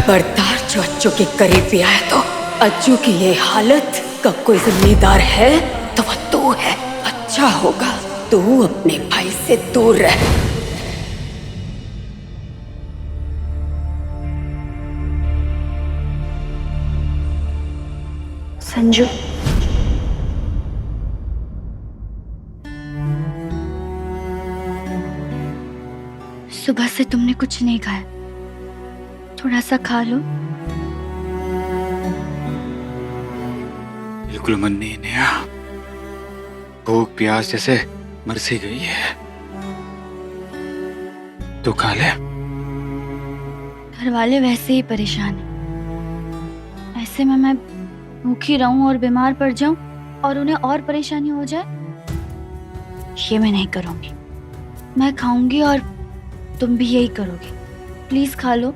खबरदार जो अज्जू के करीब भी आया तो अज्जू की ये हालत का कोई जिम्मेदार है तो वो तू है। अच्छा होगा तू अपने भाई से दूर रह। संजू, सुबह से तुमने कुछ नहीं खाया, थोड़ा सा खा लो। बिल्कुल मन नहीं नेहा, भूख प्यास जैसे मर सी गई है। तो खा ले। घर वाले वैसे ही परेशान हैं। ऐसे में मैं भूखी रहूं और बीमार पड़ जाऊं और उन्हें और परेशानी हो जाए, ये मैं नहीं करूंगी। मैं खाऊंगी और तुम भी यही करोगे। प्लीज खा लो।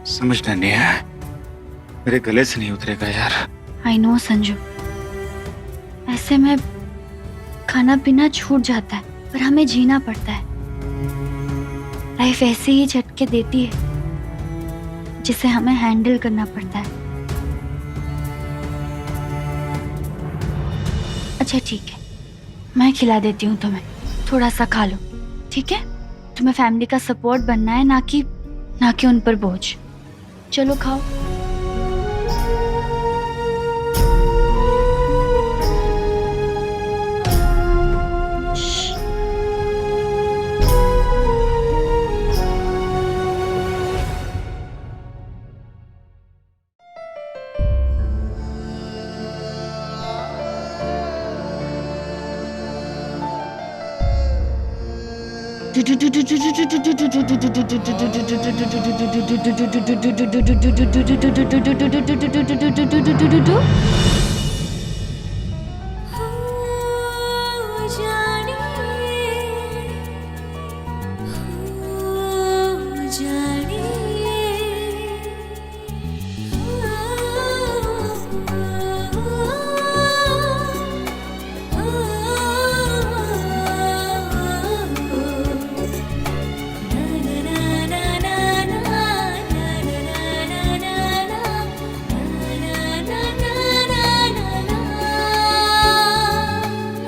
समझना नेहा, मेरे गले से नहीं उतरेगा यार। आई नो संजू, ऐसे में खाना पीना छूट जाता है पर हमें जीना पड़ता है। लाइफ ऐसे ही झटके देती है जिसे हमें हैंडल करना पड़ता है। अच्छा ठीक है, मैं खिला देती हूँ तुम्हें, थोड़ा सा खा लो, ठीक है? तुम्हें फैमिली का सपोर्ट बनना है, ना कि उन पर बोझ। चलो खाओ।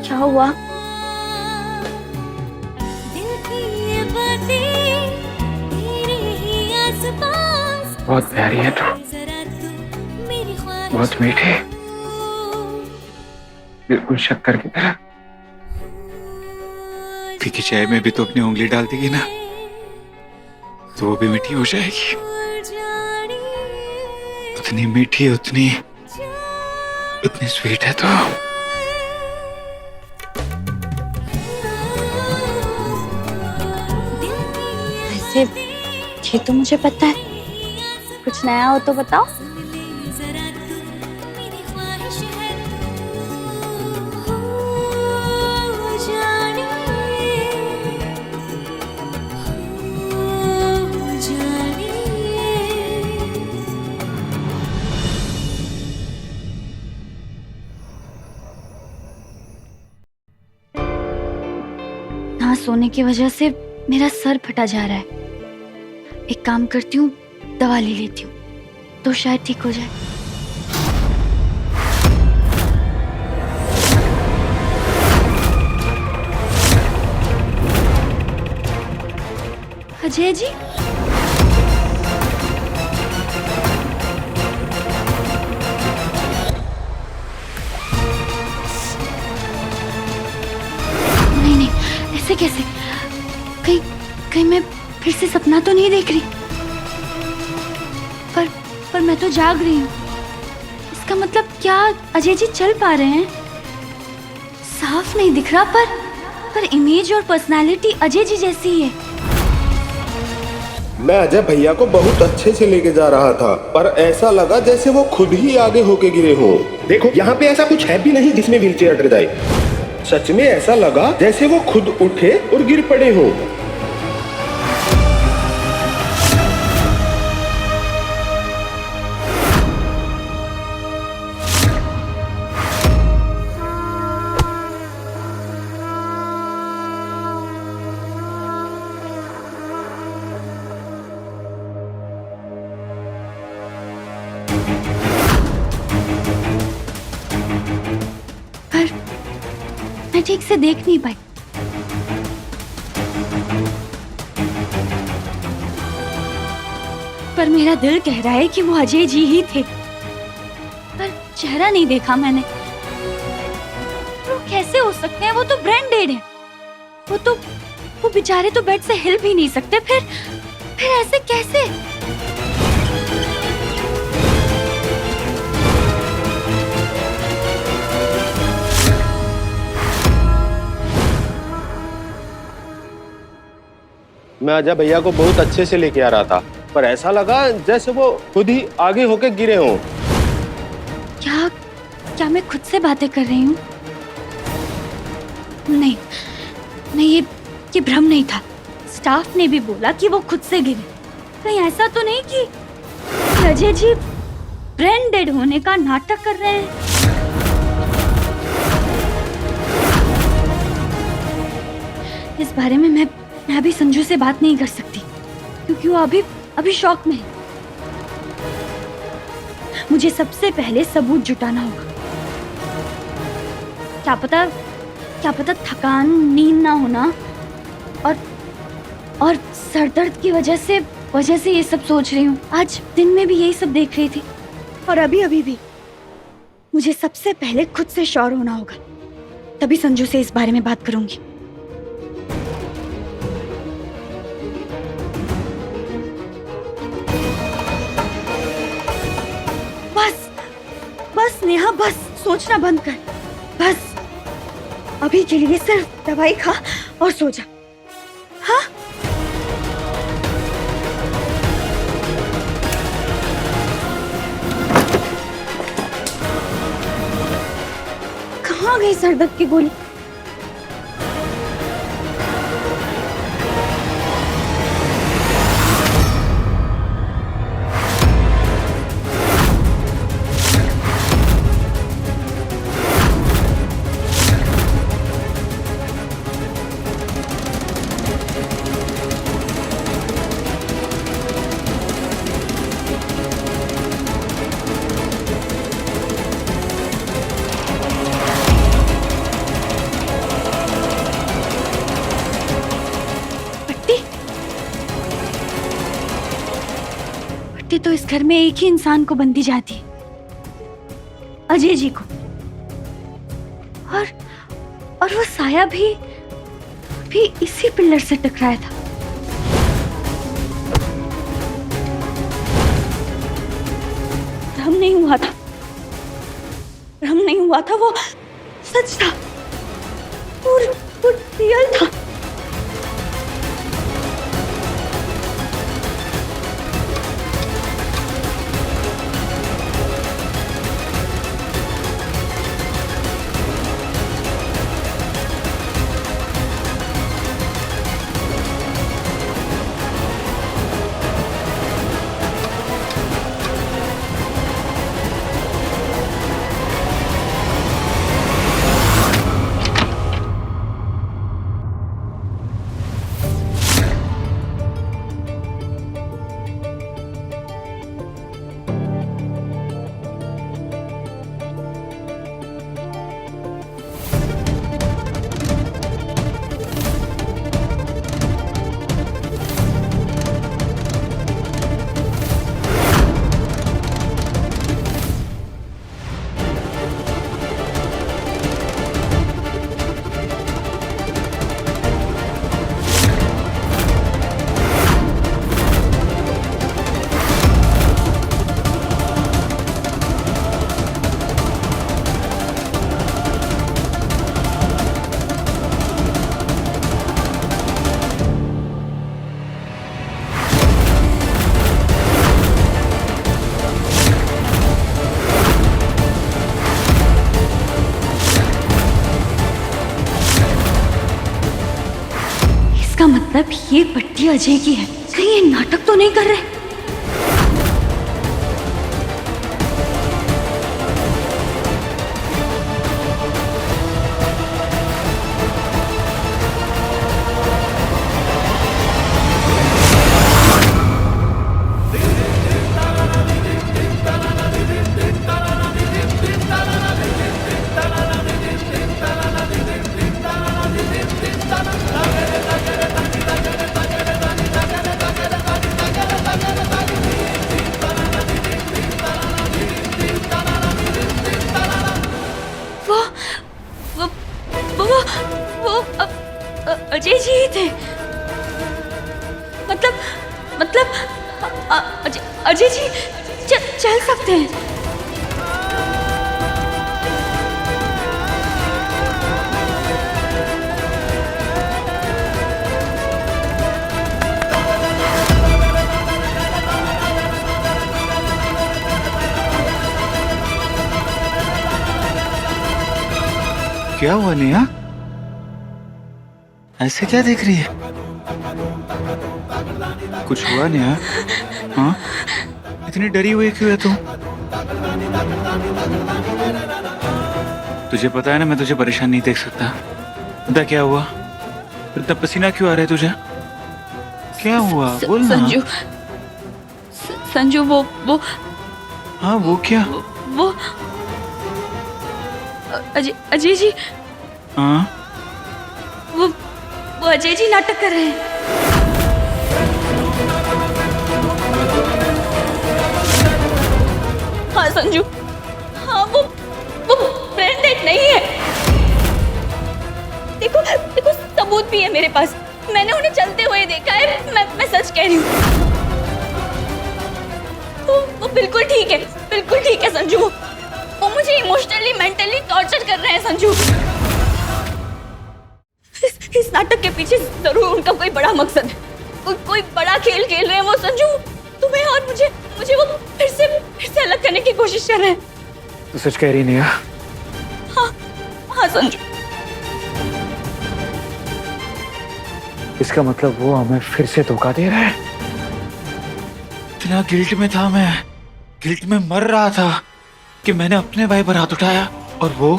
क्या हुआ? बहुत प्यारी है तू, बहुत मीठी, बिल्कुल शक्कर की तरह। फीकी चाय में भी तो अपनी उंगली डाल देगी ना, तो वो भी मीठी हो जाएगी। उतनी मीठी, उतनी स्वीट है तो। वैसे ये तो मुझे पता है, कुछ नया हो तो बताओ। ना सोने की वजह से मेरा सर फटा जा रहा है। एक काम करती हूँ, दवा ले लेती हूँ तो शायद ठीक हो जाए। अजय जी, नहीं नहीं, ऐसे कैसे? कहीं मैं फिर से सपना तो नहीं देख रही? पर मैं तो जाग रही हूँ। इसका मतलब क्या अजय जी चल पा रहे हैं? साफ नहीं दिख रहा पर इमेज और पर्सनालिटी अजय जी जैसी ही है। मैं अजय भैया को बहुत अच्छे से लेके जा रहा था, पर ऐसा लगा जैसे वो खुद ही आगे होके गिरे हों। देखो यहाँ पे ऐसा कुछ है भी नहीं जिसमें व्हीलचेयर अटक जाए। सच में ऐसा लगा जैसे वो खुद उठे और गिर पड़े हों। मैं ठीक से देख नहीं पाई। पर मेरा दिल कह रहा है कि वो अजय जी ही थे, पर चेहरा नहीं देखा मैंने। वो कैसे हो सकते हैं? वो तो ब्रेन डेड है। वो बेचारे तो बेड से हिल भी नहीं सकते। फिर ऐसे कैसे? मैं अजय भैया को बहुत अच्छे से लेके आ रहा था, पर ऐसा लगा जैसे वो खुद ही आगे होके गिरे हों। क्या मैं खुद से बातें कर रही हूँ? नहीं, ये भ्रम नहीं था। स्टाफ ने भी बोला कि वो खुद से गिरे। कहीं ऐसा तो नहीं कि अजय जी ब्रेन डेड होने का नाटक कर रहे हैं? इस बारे में मैं अभी संजू से बात नहीं कर सकती, क्योंकि वो अभी शॉक में है। मुझे सबसे पहले सबूत जुटाना होगा। क्या पता थकान, नींद ना होना और सर दर्द की वजह से ये सब सोच रही हूँ। आज दिन में भी यही सब देख रही थी, और अभी भी। मुझे सबसे पहले खुद से श्योर होना होगा, तभी संजू से इस बारे में बात करूंगी। बस नेहा, बस सोचना बंद कर। बस अभी के लिए सिर्फ दवाई खा और सो जा। हाँ? कहाँ गई सर दर्द की गोली? तो इस घर में एक ही इंसान को बंदी जाती है, अजय जी को। और वो साया भी इसी पिलर से टकराया था। भ्रम नहीं हुआ था, वो सच था, वो रियल था। इसका मतलब ये पट्टी अजय की है। कहीं ये नाटक तो नहीं कर रहे? अजय जी ही थे। मतलब अजय जी चल सकते हैं। क्या हुआ नेहा? ऐसे क्या देख रही है? कुछ हुआ नेहा? हाँ? इतनी डरी हुई क्यों है तू? तुझे पता है ना मैं तुझे परेशान नहीं देख सकता। पता क्या हुआ? फिर इतना पसीना क्यों आ रहा है तुझे? क्या हुआ? बोल ना। संजू वो हाँ वो क्या? वो अजय जी। हाँ? वो अजय जी नाटक कर रहे हैं। हाँ संजू, हाँ वो ब्रेन डेड नहीं है। देखो सबूत भी है मेरे पास। मैंने उन्हें चलते हुए देखा है। मैं सच कह रही हूँ। वो बिल्कुल ठीक है संजू। वो मुझे इमोशनली मेंटली टॉर्चर कर रहे हैं संजू। इस नाटक के पीछे जरूर उनका कोई बड़ा मकसद है। कोई बड़ा खेल खेल रहे हैं वो संजू। तुम्हें और मुझे वो फिर से अलग करने की कोशिश कर रहे हैं। तू सच कह रही नेहा? हाँ संजू। इसका मतलब वो हमें फिर से धोखा दे रहा है। इतना गिल्ट में था मैं, गिल्ट में मर रहा था कि मैंने अपने भाई पर हाथ उठाया और वो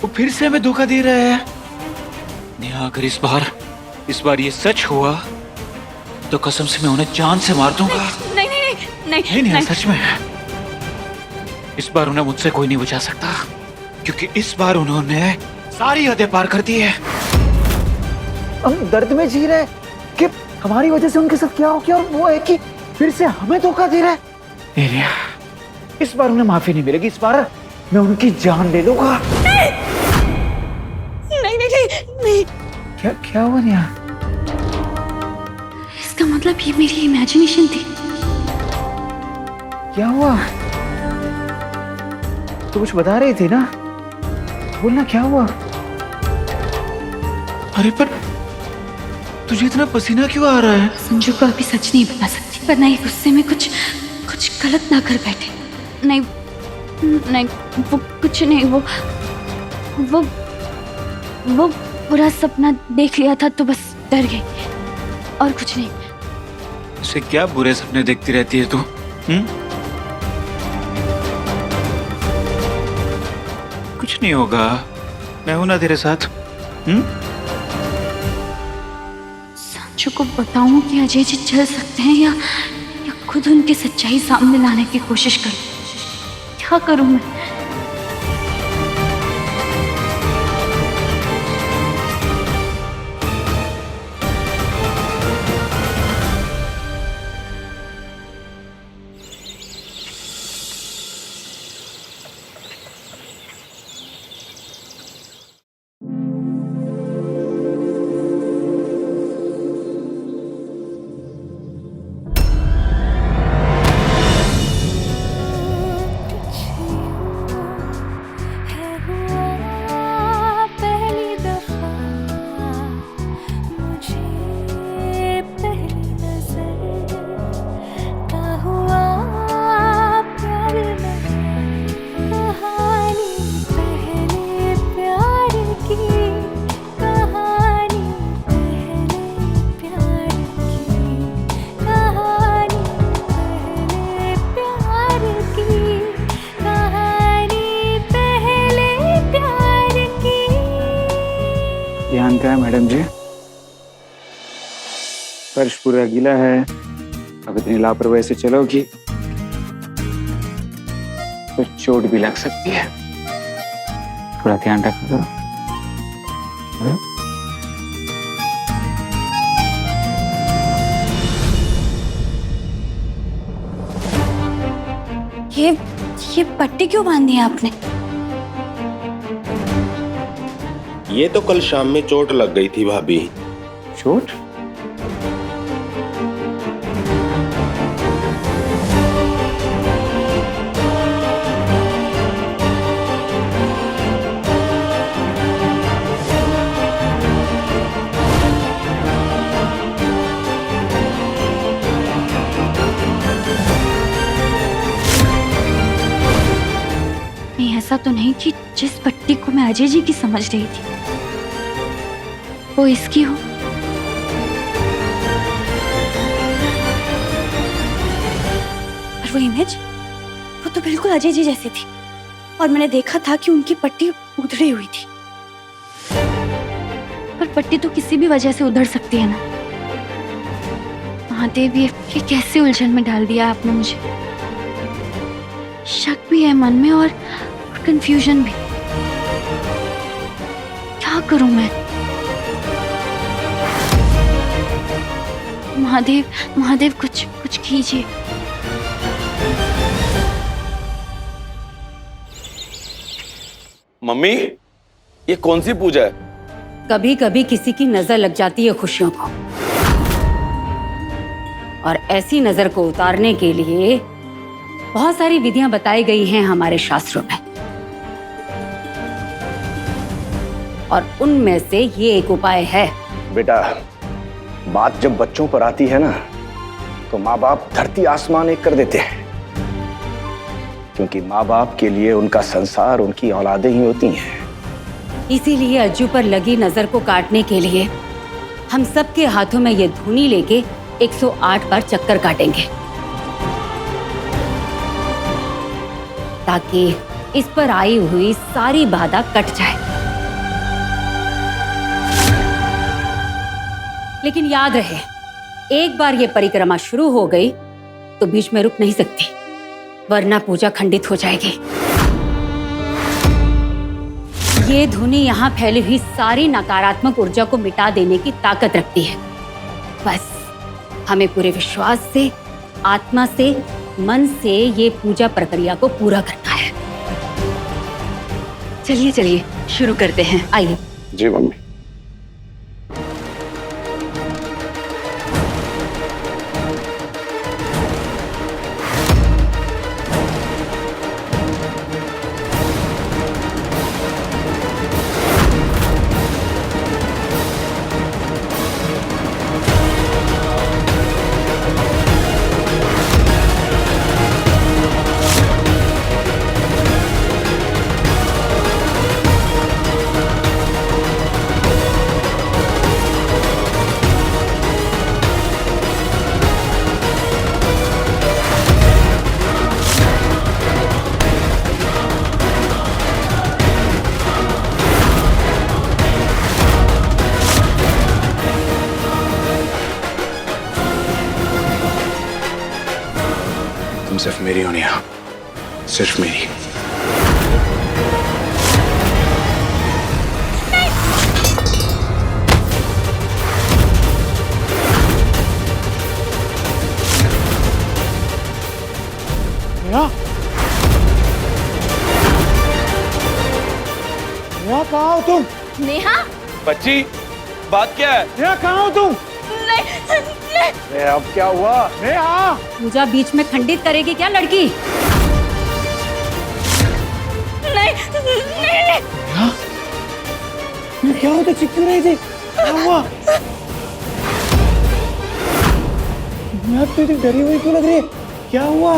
फिर से हमें धोखा दे रहा है। नेहा अगर इस बार ये सच हुआ तो कसम से मैं उन्हें जान से मार दूंगा। नहीं नेहा, सच में इस बार उन्हें मुझसे कोई नहीं बचा सकता, क्योंकि इस बार उन्होंने सारी हदें पार कर दी है। हम दर्द में जी रहे कि हमारी वजह से उनके साथ क्या हो गया, और वो है कि फिर से हमें धोखा दे रहा है। नहीं नेहा, इस बार उन्हें माफी नहीं मिलेगी। इस बार मैं उनकी जान ले लूंगा। नहीं। क्या हुआ नेहा? इसका मतलब ये मेरी इमेजिनेशन थी। क्या हुआ? तो कुछ बता रही थी ना, बोलना क्या हुआ? अरे पर तुझे इतना पसीना क्यों आ रहा है? संजू को अभी सच नहीं बता सकती, पर नहीं गुस्से में कुछ गलत ना कर बैठे। नहीं वो कुछ नहीं। वो बुरा सपना देख लिया था तो बस डर गई, और कुछ नहीं। उसे क्या बुरे सपने देखती रहती है तू? कुछ नहीं होगा, मैं हूं ना तेरे साथ। संजू को बताऊं कि अजय जी चल सकते हैं या खुद उनकी सच्चाई सामने लाने की कोशिश करूं? क्या करूं मैं? ध्यान का है मैडम जी, फर्श पूरा गीला है। अब इतनी लापरवाही से चलोगी तो चोट भी लग सकती है। थोड़ा ध्यान रखो। ये पट्टी क्यों बांधी है आपने? ये तो कल शाम में चोट लग गई थी भाभी, चोट? नहीं, ऐसा तो नहीं कि जिस पट्टी को मैं अजय जी की समझ रही थी वो इसकी हो। और वो इमेज, वो तो बिल्कुल अजय जी जैसी थी और मैंने देखा था कि उनकी पट्टी उधड़ी हुई थी। पर पट्टी तो किसी भी वजह से उधड़ सकती है ना। महादेव, ये कैसे उलझन में डाल दिया आपने मुझे। शक भी है मन में और कंफ्यूजन भी। क्या करूं मैं? महादेव, महादेव, कुछ कीजिए। मम्मी, ये कौन सी पूजा है? कभी कभी किसी की नजर लग जाती है खुशियों को, और ऐसी नजर को उतारने के लिए बहुत सारी विधियां बताई गई हैं हमारे शास्त्रों में, और उनमें से ये एक उपाय है। बेटा, बात जब बच्चों पर आती है ना, तो माँ बाप धरती आसमान एक कर देते हैं, क्योंकि माँ बाप के लिए उनका संसार उनकी औलादें ही होती हैं। इसीलिए अज्जू पर लगी नजर को काटने के लिए हम सबके हाथों में ये धूनी लेके 108 बार चक्कर काटेंगे, ताकि इस पर आई हुई सारी बाधा कट जाए। लेकिन याद रहे, एक बार ये परिक्रमा शुरू हो गई तो बीच में रुक नहीं सकती, वरना पूजा खंडित हो जाएगी। ये धुनी यहाँ फैली हुई सारी नकारात्मक ऊर्जा को मिटा देने की ताकत रखती है। बस हमें पूरे विश्वास से, आत्मा से, मन से ये पूजा प्रक्रिया को पूरा करना है। चलिए चलिए शुरू करते हैं, आइए। जी मम्मी। तुम सिर्फ मेरी हो नेहा, सिर्फ मेरी। नेहा, नेहा कहाँ हो तुम? नेहा, बच्ची, बात क्या है? नेहा कहाँ हो तुम? अब क्या हुआ? नेहा! पूजा बीच में खंडित करेगी क्या लड़की? ये क्या होता, चिप क्यों रही थी? क्या हुआ? नेहा तो इतनी डरी हुई क्यों लग रही है? क्या हुआ?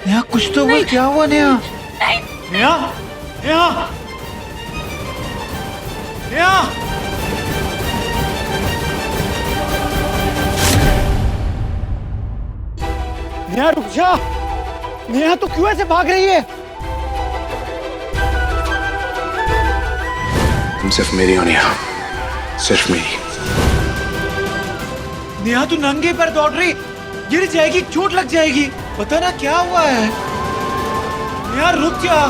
नेहा, कुछ तो बोल, क्या हुआ नेहा? नेहा! नेहा! नेहा! नेहा रुक जा! नेहा तो क्यों ऐसे भाग रही है? तुम सिर्फ मेरी हो नेहा, सिर्फ मेरी। नेहा, तू नंगे पर दौड़ रही, गिर जाएगी, चोट लग जाएगी। पता ना क्या हुआ है। नेहा रुक जा।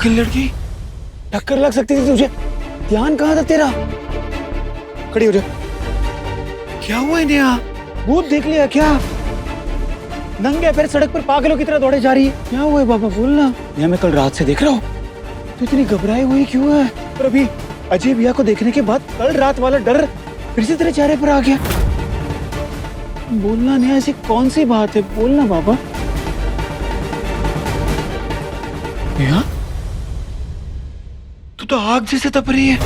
पागल लड़की, टक्कर लग सकती थी तुझे। ध्यान कहाँ था तेरा? खड़ी हो जा। क्या हुआ है नेहा? भूत देख लिया क्या? नंगे पैर सड़क पर पागलों की तरह दौड़े जा रही है। क्या हुआ है बाबा, बोलना। यहाँ मैं कल रात से देख रहा हूँ, तो इतनी घबराई हुई क्यों है? और अभी अजय भैया को देखने के बाद कल रात वाला डर फिर से तेरे चेहरे पर आ गया। बोलना नेहा, ऐसी कौन सी बात है, बोलना बाबा। नेहा, तू तो आग जैसे तप रही है।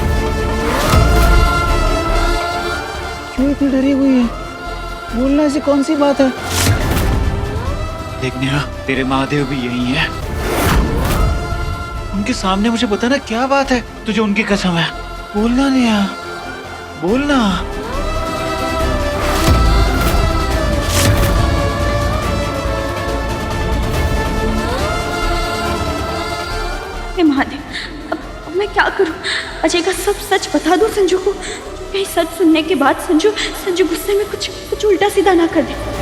क्यों इतनी डरी हुई है? बोलना, ऐसी कौन सी बात है? देख नेहा, तेरे महादेव भी यही है। उनके सामने मुझे बताना क्या बात है तुझे उनकी कसम है। बोलना नेहा, बोलना। हे महादेव, अब मैं क्या करूं? अजय का सब सच बता दूं संजू को? कहीं सच सुनने के बाद संजू गुस्से में कुछ उल्टा सीधा ना कर दे।